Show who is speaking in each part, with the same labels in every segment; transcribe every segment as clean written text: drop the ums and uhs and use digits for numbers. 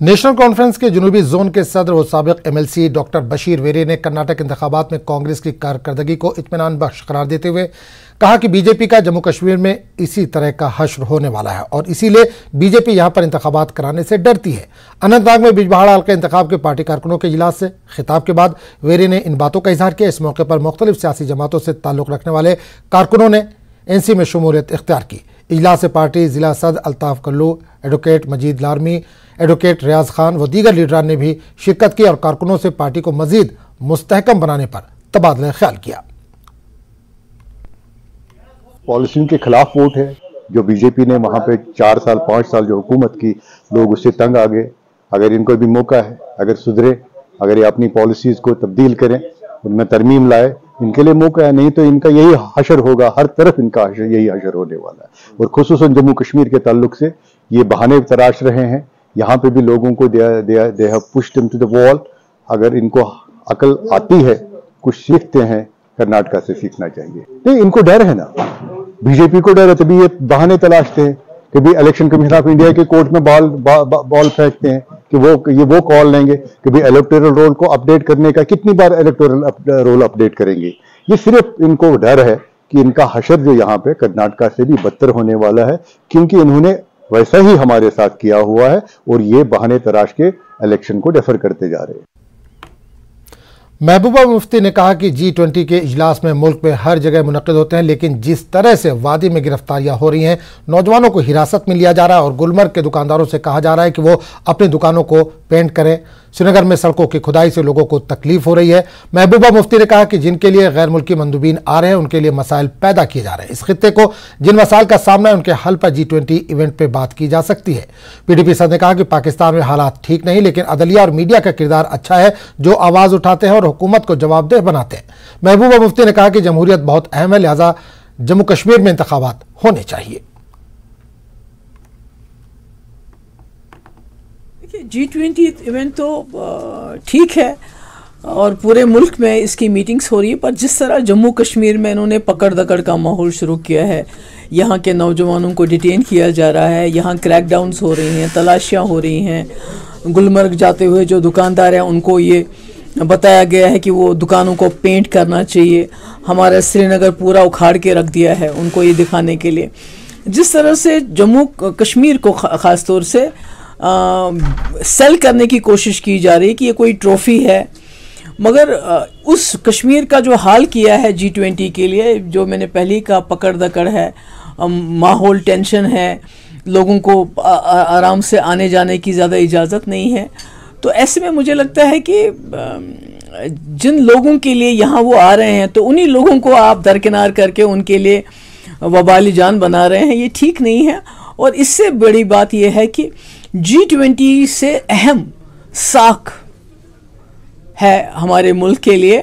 Speaker 1: National conference के जुनूबी zone के सदर और साबिक MLC डॉक्टर बशीर वेरे ने कर्नाटक इंतखाबात में कांग्रेस की कारकर्दगी को इत्मीनान बख्श करार देते हुए कहा कि बीजेपी का जम्मू कश्मीर में इसी तरह का हश्र होने वाला है और इसीलिए बीजेपी यहां पर इंतखाबात कराने से डरती है। अनंतनाग में बिजबहाड़ा हल्का इंतखाब के पार्टी कारकुनों के इजलास से खिताब के बाद वेरे ने इन बातों का इजहार किया। इस मौके पर मुख्तलिफ सियासी जमातों से ताल्लुक रखने वाले कारकुनों ने NC में शमूलियत इख्तियार की। इजलास से पार्टी जिला सदर अल्ताफ कल्लू, एडवोकेट मजीद लारमी, एडवोकेट रियाज खान व दीगर लीडरान ने भी शिरकत की और कारकुनों से पार्टी को मजीद मुस्तहकम बनाने पर तबादला ख्याल किया।
Speaker 2: पॉलिसी के खिलाफ वोट है जो बीजेपी ने वहां पे 4 साल 5 साल जो हुकूमत की, लोग उससे तंग आ गए। अगर इनको भी मौका है, अगर सुधरे, अगर ये अपनी पॉलिसीज को तब्दील करें, उनमें तरमीम लाए, इनके लिए मौका है। नहीं तो इनका यही हशर होगा, हर तरफ इनका हशर, यही हशर होने वाला है। और खुसूसन जम्मू कश्मीर के ताल्लुक से ये बहाने तराश रहे हैं। यहाँ पे भी लोगों को they have pushed him to the wall. अगर इनको अकल आती है, कुछ सीखते हैं, कर्नाटका से सीखना चाहिए। नहीं, इनको डर है ना, बीजेपी को डर है, तभी ये बहाने तलाशते हैं। कभी इलेक्शन कमीशन ऑफ इंडिया के कोर्ट में बॉल फेंकते हैं कि वो कॉल लेंगे। कभी इलेक्टोरल रोल को अपडेट करने का, कितनी बार इलेक्टोरल रोल अपडेट करेंगे। ये सिर्फ इनको डर है कि इनका हशर जो यहाँ पे कर्नाटका से भी बदतर होने वाला है, क्योंकि इन्होंने वैसा ही हमारे साथ किया हुआ है और ये बहाने तराश के इलेक्शन को डेफर करते जा रहे हैं।
Speaker 1: महबूबा मुफ्ती ने कहा कि G20 के इजलास में मुल्क में हर जगह मुनक्किद होते हैं, लेकिन जिस तरह से वादी में गिरफ्तारियां हो रही हैं, नौजवानों को हिरासत में लिया जा रहा है और गुलमर्ग के दुकानदारों से कहा जा रहा है कि वो अपनी दुकानों को पेंट करें। श्रीनगर में सड़कों की खुदाई से लोगों को तकलीफ हो रही है। महबूबा मुफ्ती ने कहा कि जिनके लिए गैर मुल्की मंदूबीन आ रहे हैं, उनके लिए मसाइल पैदा किए जा रहे हैं। इस खित्ते को जिन मसाइल का सामना है, उनके हल पर G20 इवेंट पर बात की जा सकती है। PDP सदर ने कहा कि पाकिस्तान में हालात ठीक नहीं, लेकिन अदलिया और मीडिया का किरदार अच्छा है, जो आवाज उठाते हैं और हुकूमत को जवाबदेह बनाते हैं। महबूबा मुफ्ती ने कहा कि जमहूरियत बहुत अहम है, लिहाजा जम्मू कश्मीर में इंतखाबात होने चाहिए।
Speaker 3: G20 इवेंट तो ठीक है और पूरे मुल्क में इसकी मीटिंग्स हो रही है, पर जिस तरह जम्मू कश्मीर में इन्होंने पकड़ दकड़ का माहौल शुरू किया है, यहाँ के नौजवानों को डिटेन किया जा रहा है, यहाँ क्रैकडाउन्स हो रही हैं, तलाशियाँ हो रही हैं। गुलमर्ग जाते हुए जो दुकानदार हैं उनको ये बताया गया है कि वो दुकानों को पेंट करना चाहिए। हमारा श्रीनगर पूरा उखाड़ के रख दिया है उनको ये दिखाने के लिए। जिस तरह से जम्मू कश्मीर को ख़ास तौर से सेल करने की कोशिश की जा रही है कि ये कोई ट्रॉफी है, मगर उस कश्मीर का जो हाल किया है G20 के लिए, जो मैंने पहले ही कहा, पकड़ दकड़ है, माहौल टेंशन है, लोगों को आराम से आने जाने की ज़्यादा इजाज़त नहीं है। तो ऐसे में मुझे लगता है कि जिन लोगों के लिए यहाँ वो आ रहे हैं, तो उन्हीं लोगों को आप दरकिनार करके उनके लिए वबाली जान बना रहे हैं, ये ठीक नहीं है। और इससे बड़ी बात यह है कि G20 से अहम साख है हमारे मुल्क के लिए,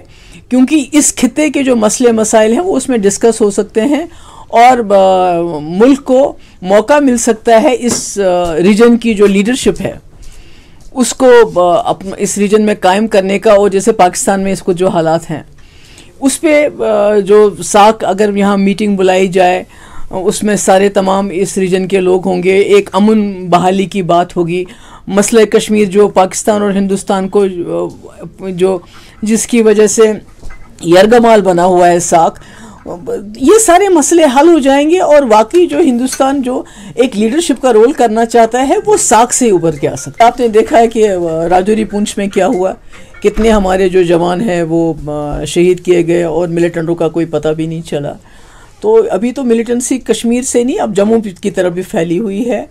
Speaker 3: क्योंकि इस खित्ते के जो मसले मसाइल हैं वो उसमें डिस्कस हो सकते हैं और मुल्क को मौका मिल सकता है इस रीजन की जो लीडरशिप है उसको इस रीजन में कायम करने का। और जैसे पाकिस्तान में इसको जो हालात हैं उस पर जो साख, अगर यहाँ मीटिंग बुलाई जाए, उसमें सारे तमाम इस रीजन के लोग होंगे, एक अमन बहाली की बात होगी। मसला कश्मीर जो पाकिस्तान और हिंदुस्तान को जो जिसकी वजह से यरगमाल बना हुआ है साख, ये सारे मसले हल हो जाएंगे और वाकई जो हिंदुस्तान जो एक लीडरशिप का रोल करना चाहता है वो साख से उभर के आ सकता है। आपने देखा है कि राजौरी पुंछ में क्या हुआ, कितने हमारे जो जवान हैं वो शहीद किए गए और मिलिटेंटों का कोई पता भी नहीं चला। तो अभी तो मिलिटेंसी कश्मीर से नहीं, अब जम्मू की तरफ भी फैली हुई है।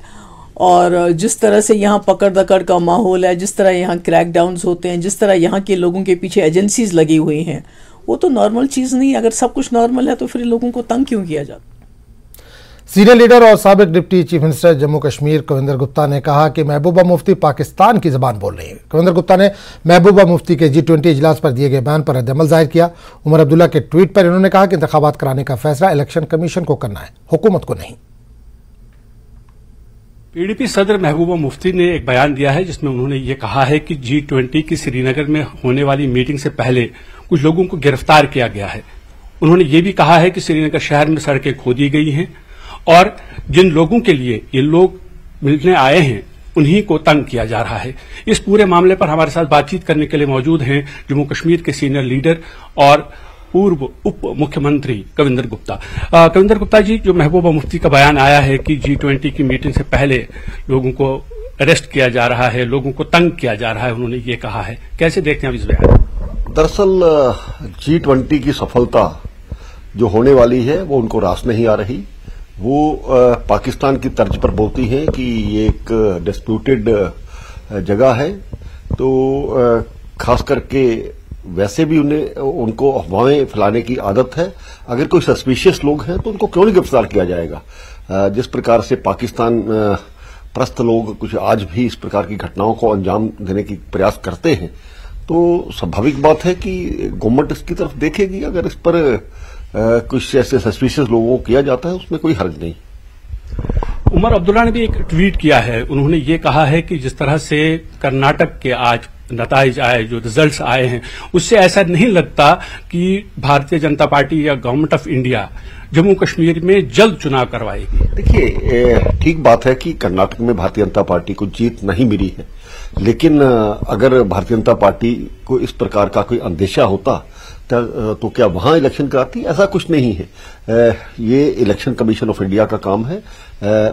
Speaker 3: और जिस तरह से यहाँ पकड़ दकड़ का माहौल है, जिस तरह यहाँ क्रैकडाउन्स होते हैं, जिस तरह यहाँ के लोगों के पीछे एजेंसीज लगी हुई हैं, वो तो नॉर्मल चीज़ नहीं। अगर सब कुछ नॉर्मल है तो फिर लोगों को तंग क्यों किया जाता?
Speaker 1: सीनियर लीडर और साबिक deputy chief minister Jammu Kashmir Kavinder Gupta ने कहा कि महबूबा मुफ्ती पाकिस्तान की ज़बान बोल रही है। कविंदर गुप्ता ने महबूबा मुफ्ती के G20 इजलास पर दिए गए बयान पर रद्द-ए-अमल जाहिर किया। उमर अब्दुल्ला के ट्वीट पर इन्होंने कहा कि इंतखाबात कराने का फैसला इलेक्शन कमीशन को करना है, हुकूमत को नहीं।
Speaker 4: PDP सदर महबूबा मुफ्ती ने एक बयान दिया है जिसमें उन्होंने ये कहा है कि G20 की श्रीनगर में होने वाली मीटिंग से पहले कुछ लोगों को गिरफ्तार किया गया है। उन्होंने ये भी कहा है कि श्रीनगर शहर में सड़कें खोदी गई हैं और जिन लोगों के लिए ये लोग मिलने आए हैं उन्हीं को तंग किया जा रहा है। इस पूरे मामले पर हमारे साथ बातचीत करने के लिए मौजूद हैं जम्मू कश्मीर के सीनियर लीडर और पूर्व उप मुख्यमंत्री कविंदर गुप्ता। कविंदर गुप्ता जी, जो महबूबा मुफ्ती का बयान आया है कि G20 की मीटिंग से पहले लोगों को अरेस्ट किया जा रहा है, लोगों को तंग किया जा रहा है, उन्होंने ये कहा है, कैसे देखते हैं आप इस बयान?
Speaker 5: दरअसल G20 की सफलता जो होने वाली है वो उनको रास नहीं आ रही। वो पाकिस्तान की तर्ज पर बोलती हैं कि ये एक डिस्प्यूटेड जगह है, तो खास करके वैसे भी उनको अफवाहें फैलाने की आदत है। अगर कोई सस्पिशियस लोग हैं तो उनको क्यों नहीं गिरफ्तार किया जाएगा। जिस प्रकार से पाकिस्तान प्रस्त लोग कुछ आज भी इस प्रकार की घटनाओं को अंजाम देने की प्रयास करते हैं, तो स्वाभाविक बात है कि गवर्नमेंट इसकी तरफ देखेगी। अगर इस पर कुछ ऐसे सस्पिशियस लोगों को किया जाता है उसमें कोई हर्ज नहीं।
Speaker 4: उमर अब्दुल्ला ने भी एक ट्वीट किया है, उन्होंने ये कहा है कि जिस तरह से कर्नाटक के आज नताइज आए, जो रिजल्ट्स आए हैं, उससे ऐसा नहीं लगता कि भारतीय जनता पार्टी या government of India Jammu Kashmir में जल्द चुनाव करवाएगी।
Speaker 5: देखिए, ठीक बात है कि कर्नाटक में भारतीय जनता पार्टी को जीत नहीं मिली है, लेकिन अगर भारतीय जनता पार्टी को इस प्रकार का कोई अंदेशा होता तो क्या वहां इलेक्शन कराती? ऐसा कुछ नहीं है। ये इलेक्शन कमीशन ऑफ इंडिया का काम है,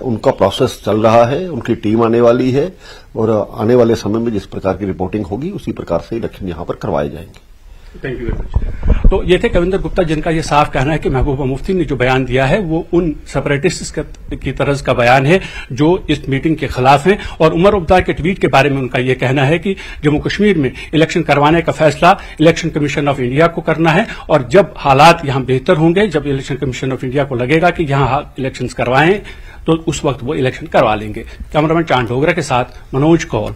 Speaker 5: उनका प्रोसेस चल रहा है, उनकी टीम आने वाली है और आने वाले समय में जिस प्रकार की रिपोर्टिंग होगी उसी प्रकार से इलेक्शन यहां पर करवाए जाएंगे।
Speaker 4: Thank you very much. तो ये थे कविंदर गुप्ता, जिनका ये साफ कहना है कि महबूबा मुफ्ती ने जो बयान दिया है वो उन सेपरेटिस्ट की तरह का बयान है जो इस मीटिंग के खिलाफ है। और उमर अब्दुल्ला के ट्वीट के बारे में उनका ये कहना है कि जम्मू कश्मीर में इलेक्शन करवाने का फैसला इलेक्शन कमीशन ऑफ इंडिया को करना है और जब हालात यहां बेहतर होंगे, जब इलेक्शन कमीशन ऑफ इंडिया को लगेगा कि यहां इलेक्शन करवाएं, तो उस वक्त वो इलेक्शन करवा लेंगे। कैमरामैन चांद डोगरा के साथ मनोज कौल,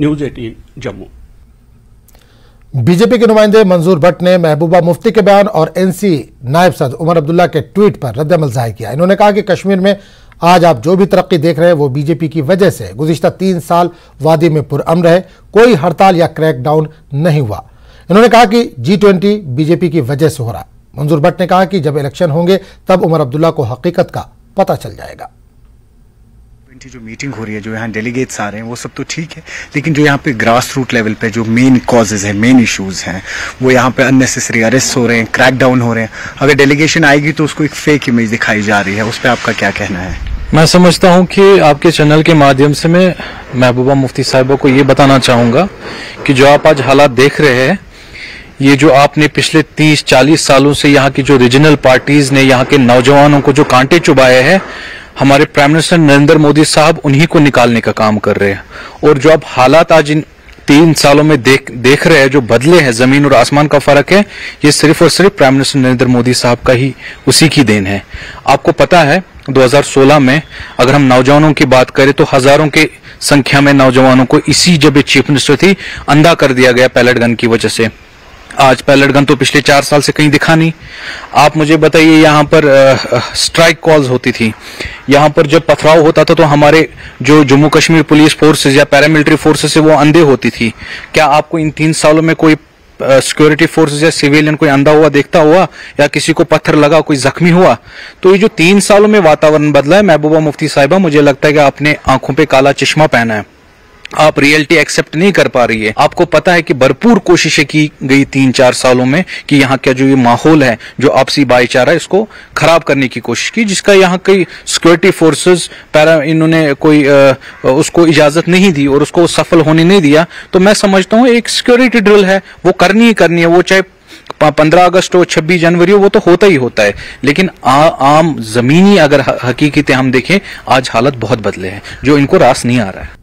Speaker 4: न्यूज 18 जम्मू।
Speaker 1: बीजेपी के नुमाइंदे मंजूर भट्ट ने महबूबा मुफ्ती के बयान और एनसी नायब सदर उमर अब्दुल्ला के ट्वीट पर रद्द-ए-अमल जाहिर किया। इन्होंने कहा कि कश्मीर में आज आप जो भी तरक्की देख रहे हैं वो बीजेपी की वजह से। गुज़िश्ता 3 साल वादी में पुरअमन रहे, कोई हड़ताल या क्रैकडाउन नहीं हुआ। इन्होंने कहा कि G20 बीजेपी की वजह से हो रहा। मंजूर भट्ट ने कहा कि जब इलेक्शन होंगे तब उमर अब्दुल्ला को हकीकत का पता चल जाएगा।
Speaker 6: जो मीटिंग हो रही है, जो यहाँ डेलीगेट्स आ रहे हैं, वो सब तो ठीक है, लेकिन जो यहाँ पे ग्रास रूट लेवल पे जो मेन कॉजेज है, मेन इश्यूज हैं, वो यहाँ पे अननेसेसरी अरेस्ट हो रहे हैं, क्रैकडाउन हो रहे हैं। अगर डेलीगेशन आएगी तो उसको एक फेक इमेज दिखाई जा रही है, उस पर आपका क्या कहना है?
Speaker 7: मैं समझता हूँ कि आपके चैनल के माध्यम से मैं महबूबा मुफ्ती साहिबा को ये बताना चाहूंगा कि जो आप आज हालात देख रहे हैं, ये जो आपने पिछले 30-40 सालों से यहाँ की जो रीजनल पार्टीज ने यहाँ के नौजवानों को जो कांटे चुभाए हैं, हमारे प्राइम मिनिस्टर नरेंद्र मोदी साहब उन्हीं को निकालने का काम कर रहे हैं। और जो अब हालात आज इन 3 सालों में देख रहे हैं, जो बदले हैं, जमीन और आसमान का फर्क है, ये सिर्फ और सिर्फ प्राइम मिनिस्टर नरेंद्र मोदी साहब का ही, उसी की देन है। आपको पता है 2016 में अगर हम नौजवानों की बात करें तो हजारों की संख्या में नौजवानों को इसी जब चीफ मिनिस्टर थी अंधा कर दिया गया पैलेट गन की वजह से। आज पैलेट गन तो पिछले 4 साल से कहीं दिखा नहीं। आप मुझे बताइए, यहाँ पर स्ट्राइक कॉल्स होती थी, यहाँ पर जब पथराव होता था तो हमारे जो जम्मू कश्मीर पुलिस फोर्सेस या पैरामिलिट्री फोर्सेस है वो अंधे होती थी। क्या आपको इन 3 सालों में कोई सिक्योरिटी फोर्सेस या सिविलियन कोई अंधा हुआ देखता हुआ, या किसी को पत्थर लगा, कोई जख्मी हुआ? तो ये जो 3 सालों में वातावरण बदला है, महबूबा मुफ्ती साहिबा, मुझे लगता है कि आपने आंखों पे काला चश्मा पहना है, आप रियलिटी एक्सेप्ट नहीं कर पा रही है। आपको पता है कि भरपूर कोशिशें की गई 3-4 सालों में कि यहाँ का जो ये माहौल है, जो आपसी भाईचारा, इसको खराब करने की कोशिश की, जिसका यहाँ कई सिक्योरिटी फोर्सेस इन्होंने कोई उसको इजाजत नहीं दी और उसको सफल होने नहीं दिया। तो मैं समझता हूँ एक सिक्योरिटी ड्रिल है, वो करनी ही करनी है, वो चाहे 15 अगस्त हो, 26 जनवरी हो, वो तो होता ही होता है। लेकिन आम जमीनी अगर हकीकतें हम देखें, आज हालत बहुत बदले हैं जो इनको रास नहीं आ रहा है।